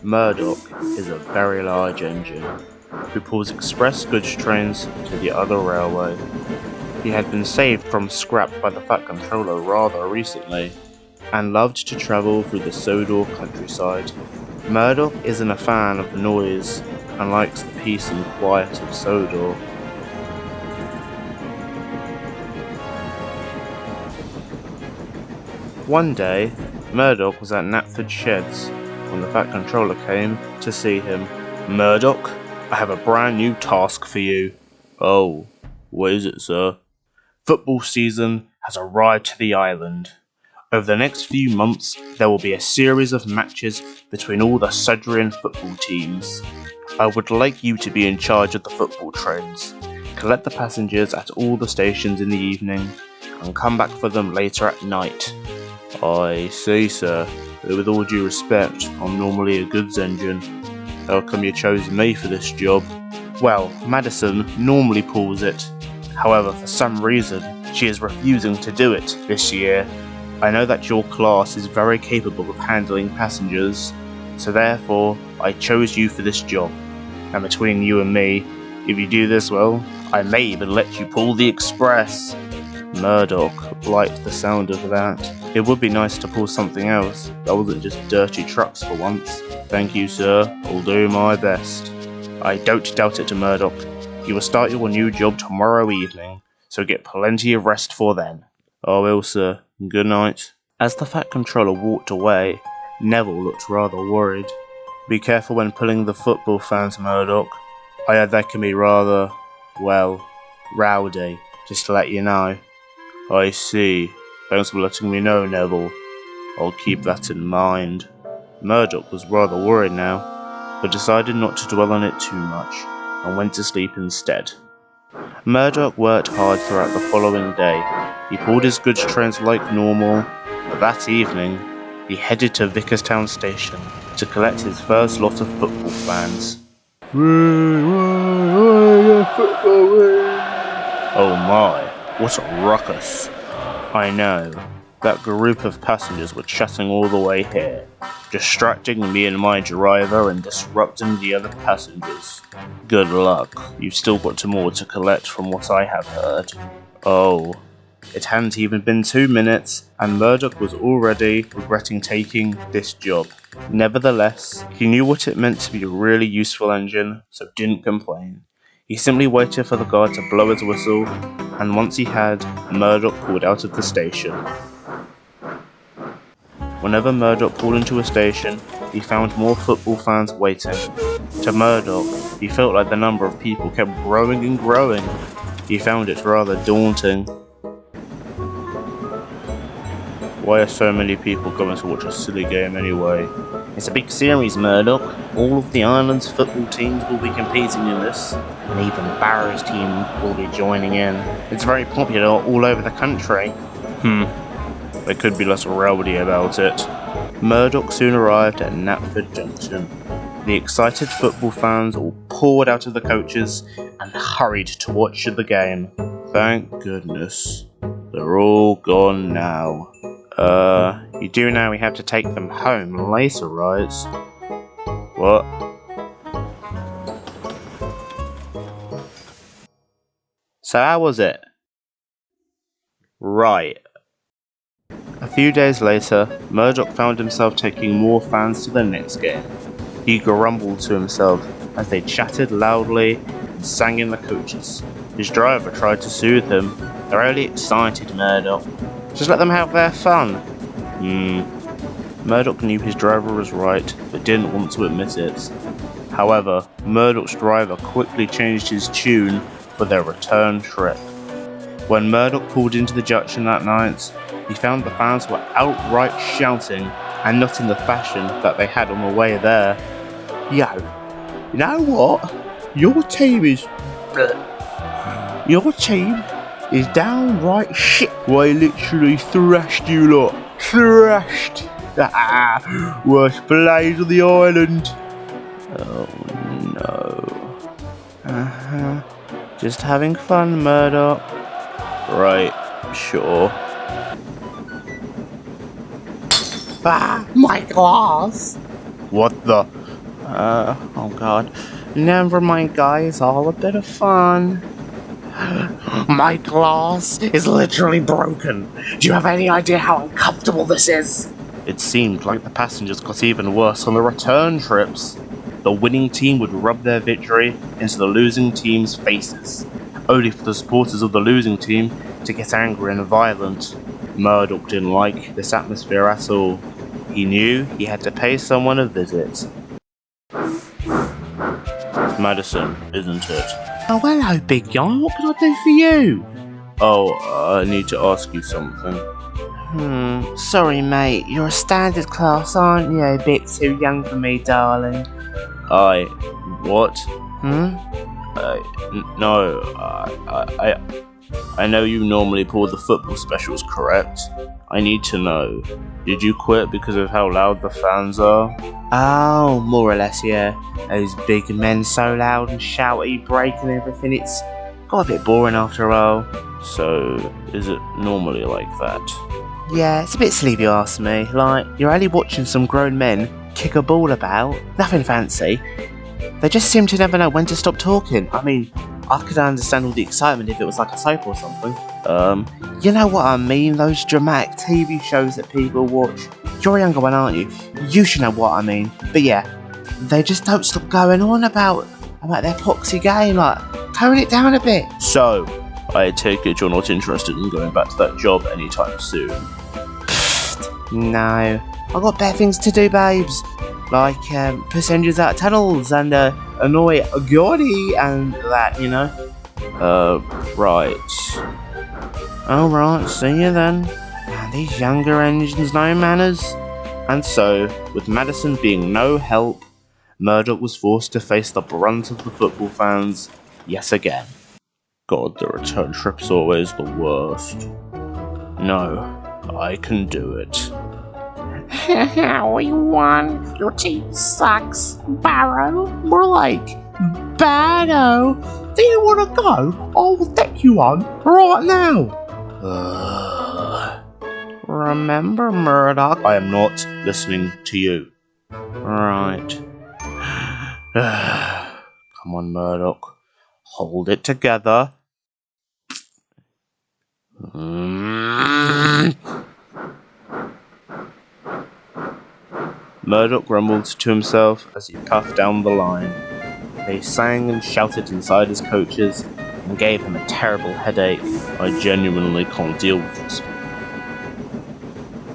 Murdoch is a very large engine who pulls express goods trains to the other railway. He had been saved from scrap by the Fat Controller rather recently, and loved to travel through the Sodor countryside. Murdoch isn't a fan of noise and likes the peace and quiet of Sodor. One day, Murdoch was at Knapford Sheds when the Fat Controller came to see him. "Murdoch, I have a brand new task for you." "Oh, what is it, sir?" "Football season has arrived to the island. Over the next few months, there will be a series of matches between all the Sodorian football teams. I would like you to be in charge of the football trains, collect the passengers at all the stations in the evening, and come back for them later at night." "I see, sir. With all due respect, I'm normally a goods engine. How come you chose me for this job?" "Well, Madison normally pulls it. However, for some reason, she is refusing to do it this year. I know that your class is very capable of handling passengers, so therefore, I chose you for this job. And between you and me, if you do this well, I may even let you pull the express." Murdoch liked the sound of that. It would be nice to pull something else that wasn't just dirty trucks for once. "Thank you, sir. I'll do my best." "I don't doubt it, Murdoch. You will start your new job tomorrow evening, so get plenty of rest for then." "I will, sir. Good night." As the Fat Controller walked away, Neville looked rather worried. "Be careful when pulling the football fans, Murdoch. I heard they can be rather, well, rowdy, just to let you know." "I see. Thanks for letting me know, Neville. I'll keep that in mind." Murdoch was rather worried now, but decided not to dwell on it too much, and went to sleep instead. Murdoch worked hard throughout the following day. He pulled his goods trains like normal, but that evening, he headed to Vickerstown Station to collect his first lot of football fans. Oh my, what a ruckus. I know, that group of passengers were chatting all the way here, distracting me and my driver and disrupting the other passengers. Good luck, you've still got more to collect from what I have heard. Oh, it hadn't even been 2 minutes, and Murdoch was already regretting taking this job. Nevertheless, he knew what it meant to be a really useful engine, so didn't complain. He simply waited for the guard to blow his whistle, and once he had, Murdoch pulled out of the station. Whenever Murdoch pulled into a station, he found more football fans waiting. To Murdoch, he felt like the number of people kept growing and growing. He found it rather daunting. Why are so many people coming to watch a silly game anyway? It's a big series, Murdoch. All of the island's football teams will be competing in this, and even Barrow's team will be joining in. It's very popular all over the country. They could be less rowdy about it. Murdoch soon arrived at Knapford Junction. The excited football fans all poured out of the coaches and hurried to watch the game. Thank goodness. They're all gone now. You do know we have to take them home later, right? What? So how was it? Right. A few days later, Murdoch found himself taking more fans to the next game. He grumbled to himself as they chatted loudly and sang in the coaches. His driver tried to soothe him. "They're only excited, Murdoch. Just let them have their fun." Murdoch knew his driver was right, but didn't want to admit it. However, Murdoch's driver quickly changed his tune for their return trip. When Murdoch pulled into the junction that night, he found the fans were outright shouting, and not in the fashion that they had on the way there. "Yo, you know what? Your team is downright shit. I literally thrashed you lot. Thrashed. Worst players on the island." "Oh no. Just having fun, Murdoch." "Right, sure." "My glass!" "What the? Oh god. Never mind, guys, all a bit of fun. My glass is literally broken. Do you have any idea how uncomfortable this is? It seemed like the passengers got even worse on the return trips. The winning team would rub their victory into the losing team's faces, only for the supporters of the losing team to get angry and violent. Murdoch didn't like this atmosphere at all. He knew he had to pay someone a visit. Madison, isn't it? Oh, hello, big guy. What can I do for you? Oh, I need to ask you something. Sorry, mate. You're a standard class, aren't you? A bit too young for me, darling. What? No. I know you normally pull the football specials, correct? I need to know. Did you quit because of how loud the fans are? Oh, more or less, yeah. Those big men so loud and shouty, breaking everything, it's got a bit boring after a while. So, is it normally like that? Yeah, it's a bit silly if you ask me. Like, you're only watching some grown men kick a ball about. Nothing fancy. They just seem to never know when to stop talking. I mean, I could understand all the excitement if it was like a soap or something. You know what I mean? Those dramatic TV shows that people watch. You're a younger one, aren't you? You should know what I mean. But yeah, they just don't stop going on about their poxy game. Like, tone it down a bit. So, I take it you're not interested in going back to that job anytime soon? No, I've got better things to do, babes. Like, passengers out of tunnels and annoy Gordy and that, you know. Right. Alright, see you then. Man, these younger engines, no manners. And so, with Madison being no help, Murdoch was forced to face the brunt of the football fans yet again. God, the return trip's always the worst. No, I can do it. We won. Your team sucks. Barrow? More like Barrow. Do you want to go? I'll deck you on right now. Remember, Murdoch? I am not listening to you. Right. Come on, Murdoch. Hold it together. Murdoch grumbled to himself as he puffed down the line. They sang and shouted inside his coaches and gave him a terrible headache. I genuinely can't deal with this.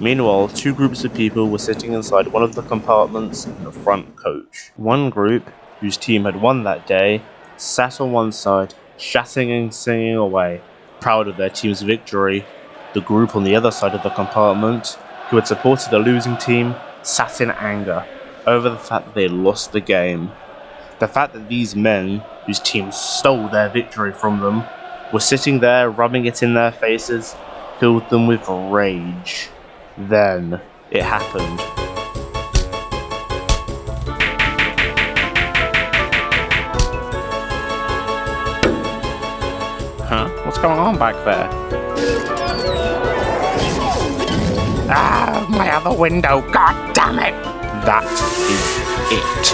Meanwhile, two groups of people were sitting inside one of the compartments in the front coach. One group, whose team had won that day, sat on one side, shouting and singing away, proud of their team's victory. The group on the other side of the compartment, who had supported the losing team, sat in anger over the fact that they had lost the game. The fact that these men, whose team stole their victory from them, were sitting there rubbing it in their faces, filled them with rage. Then it happened. Huh? What's going on back there? Ah, my other window, god damn it! That is it.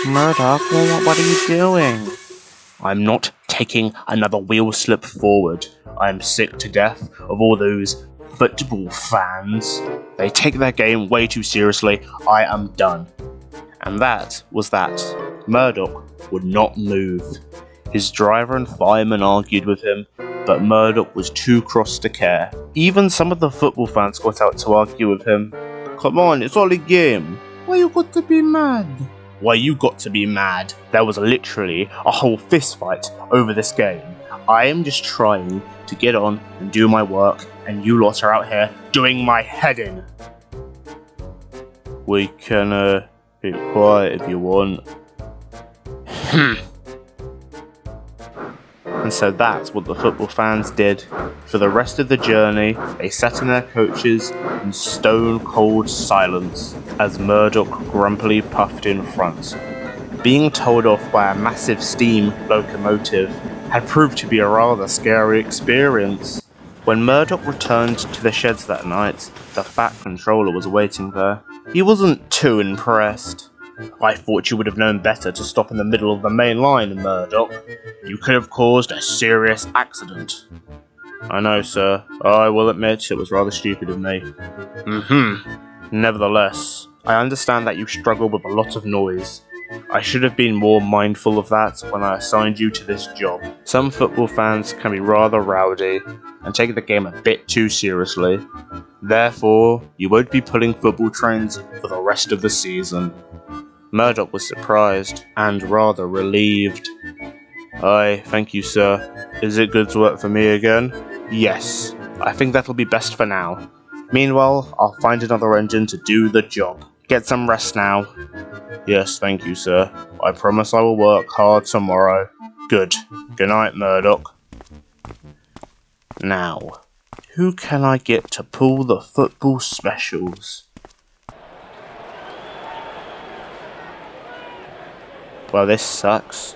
Murdoch, what are you doing? I'm not taking another wheel slip forward. I'm sick to death of all those football fans. They take their game way too seriously. I am done. And that was that. Murdoch would not move. His driver and fireman argued with him, but Murdoch was too cross to care. Even some of the football fans got out to argue with him. Come on, it's all a game. Why you got to be mad? Why you got to be mad? There was literally a whole fist fight over this game. I am just trying to get on and do my work, and you lot are out here doing my head in. We can, be quiet if you want. And so that's what the football fans did. For the rest of the journey, they sat in their coaches in stone-cold silence as Murdoch grumpily puffed in front. Being told off by a massive steam locomotive had proved to be a rather scary experience. When Murdoch returned to the sheds that night, the Fat Controller was waiting there. He wasn't too impressed. I thought you would have known better to stop in the middle of the main line, Murdoch. You could have caused a serious accident. I know, sir. I will admit it was rather stupid of me. Nevertheless, I understand that you struggle with a lot of noise. I should have been more mindful of that when I assigned you to this job. Some football fans can be rather rowdy and take the game a bit too seriously. Therefore, you won't be pulling football trains for the rest of the season. Murdoch was surprised and rather relieved. Aye, thank you, sir. Is it good to work for me again? Yes, I think that'll be best for now. Meanwhile, I'll find another engine to do the job. Get some rest now. Yes, thank you, sir. I promise I will work hard tomorrow. Good. Good night, Murdoch. Now, who can I get to pull the football specials? Well, this sucks.